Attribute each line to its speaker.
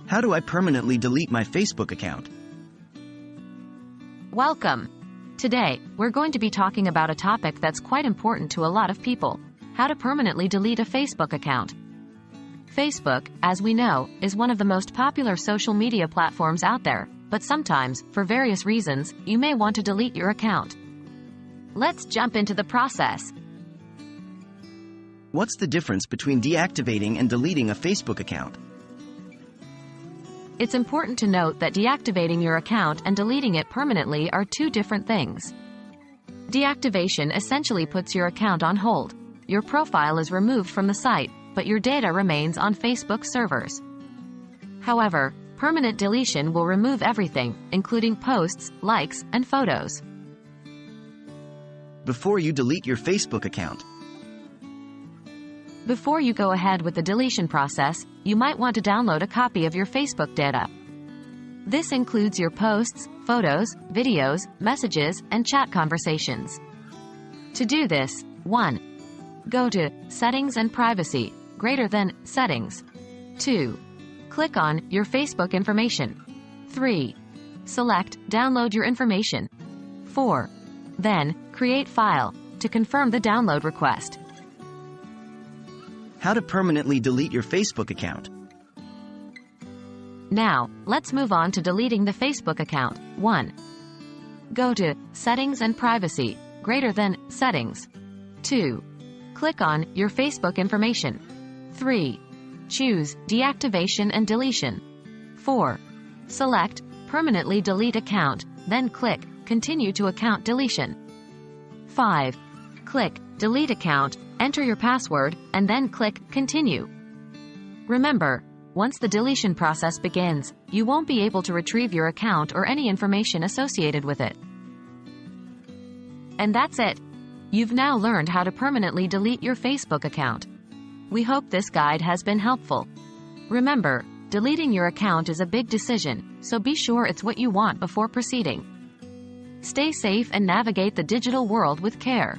Speaker 1: How do I permanently delete my Facebook account?
Speaker 2: Welcome! Today, we're going to be talking about a topic that's quite important to a lot of people: how to permanently delete a Facebook account. Facebook, as we know, is one of the most popular social media platforms out there, but sometimes, for various reasons, you may want to delete your account. Let's jump into the process.
Speaker 1: What's the difference between deactivating and deleting a Facebook account?
Speaker 2: It's important to note that deactivating your account and deleting it permanently are two different things. Deactivation essentially puts your account on hold. Your profile is removed from the site, but your data remains on Facebook servers. However, permanent deletion will remove everything, including posts, likes, and photos.
Speaker 1: Before you delete your Facebook account,
Speaker 2: Before you go ahead with the deletion process, you might want to download a copy of your Facebook data. This includes your posts, photos, videos, messages, and chat conversations. To do this, 1. Go to Settings and Privacy, Settings. 2. Click on Your Facebook Information. 3. Select Download Your Information. 4. Then, Create File, to confirm the download request.
Speaker 1: how to permanently delete your Facebook account?
Speaker 2: Now, let's move on to deleting the Facebook account. 1. Go to Settings and Privacy, Settings. 2. Click on Your Facebook Information. 3. Choose Deactivation and Deletion. 4. Select Permanently Delete Account, then click Continue to Account Deletion. 5. Click Delete Account, enter your password, and then click Continue. Remember, once the deletion process begins, you won't be able to retrieve your account or any information associated with it. And that's it. You've now learned how to permanently delete your Facebook account. We hope this guide has been helpful. Remember, deleting your account is a big decision, so be sure it's what you want before proceeding. Stay safe and navigate the digital world with care.